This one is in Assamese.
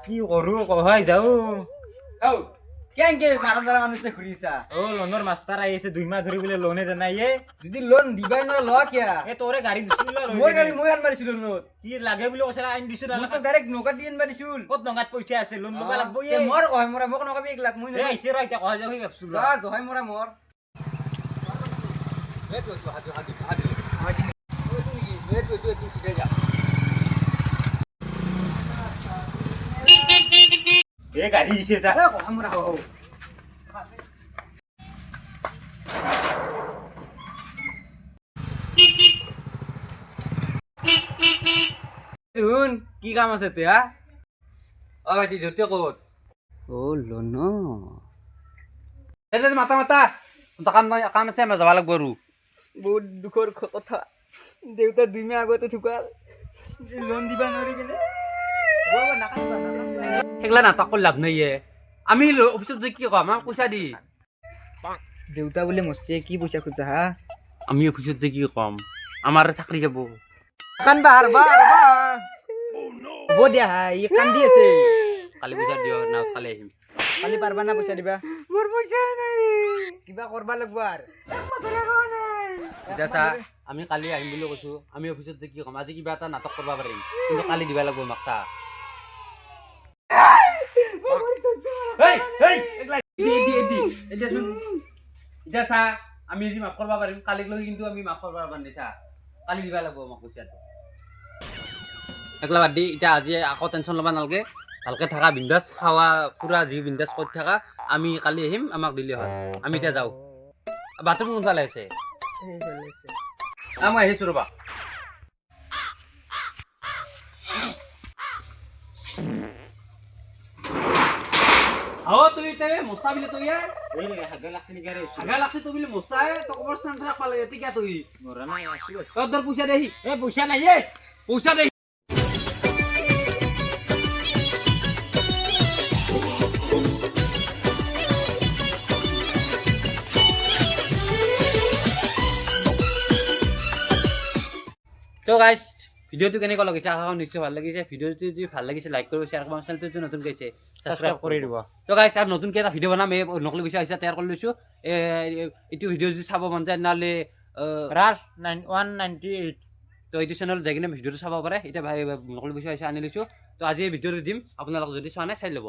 কি কৰো কহাই যাও ও কেনকে মাৰাদাৰ মানুষে ঘুৰিছা ও লোনৰ মাষ্টাৰ আহি আছে 2 মাহ ধৰি বোলে লোনে জানাই যদি লোন দিবাই না ল কিয়া এ তোৰে গাড়ী দিছিল মোর গাড়ি মই আন মারিছিল নোট কি লাগে বুলি কৈছে আইন দিছিল মই তো ডাইরেক্ট নগদ দিন মারিছিল কত নগাত পইচা আছে লোন লবা লাগব এ মোর কয় মোরা মোক নকবি 1 লাখ মই এ আইছে ৰ এতিয়া কহা যাও ভাবছো যা জহাই মোরা মোর এ তো হাজি হাজি হাজি হাজি ওই তুমি কি এ তো তুই শিখে যা এ গাড়ী দিছে যা এ কয় মোরা হও শুন কি কাম আছে তে হা ও ভাইটি ধরতে কত ও লোন এতে মাথা মাথা তো কাম নাই কাম আছে আমি যাবা লাগব আৰু বহুত দুখৰ কথা দেউতা 2 মাহ আগতে ঢুকাল লোন দিবা নৰি কিনে হেগলা নাটক কৰি লাভ নাই আমি অফিসত যে কি কম পইচা দি দেউতা বোলে মরছে কি পয়সা খুঁজা হা আমি অফিসত যে কি কম আমার চাকরি যাব কানবা হারবা হব দিয়া ই কান্দি আছে কালি পইচা দিও না কালি আহিম কালি পারবা না পয়সা দিবা মোৰ পইচা নাই কিবা করবা লাগব আর এতিয়া চা আমি কালি আহিম বুলি কৈছো আমি অফিসত যে কি কম আজি কিবা এটা নাটক কৰিব পাৰিম কিন্তু কালি দিবা লাগিব মাক চা এই এই একলা দি এতিয়া শুন এতিয়া চা আমি আজি মাফ কৰিব পাৰিম কালিক লৈ কিন্তু আমি মাফ কৰিব পাৰিম চা কালি দিবা লাগিব মাক পইচাটো একলা বাদ দি এতিয়া আজি আকৌ টেনশ্যন ল'বা নালাগে ভালকে থাকা বিন্দাস খাওয়া পুৰা যি বিন্দাস কৰি থাকা আমি কালি আহিম আমাক দিলে হয় আমি এতিয়া যাওঁ বাথৰুম কোনফালে আছে মই আহিছোঁ ৰ'বা আও তুই তে মোস্তা বিলে তুই এই হাগা লাগছে নেকি ৰে আগা লাগছে তুই বিলে মোস্তা তো কবৰস্থান থাকা পালে ঠিক আছে তুই মৰা নাই আছো তোর দর পয়সা দেহি এ পইচা নাই এ পয়সা দেহি তো গাইস ভিডিওটো কেনেকুৱা লাগিছে আশা কৰো নিশ্চয় ভাল লাগিছে ভিডিওটো যদি ভাল লাগিছে লাইক কৰিব শ্বেয়াৰ কৰিব চেনেলটো যদি নতুন গৈছে সাবস্ক্ৰাইব কৰি দিব তো গাইস আৰু নতুনকৈ এটা ভিডিও বনাম এই নকলি পইচা হিচাপে তৈয়াৰ কৰি লৈছোঁ এইটো ভিডিও যদি চাব মন যায় নহ'লে ৰাজ 198 তো এইটো চেনেলত যাই কিনে ভিডিওটো চাব পাৰে এতিয়া নকলি পইচা হিচাপে আনি লৈছোঁ তো আজি এই ভিডিওটো দিম আপোনালোক যদি চোৱা নাই চাই ল'ব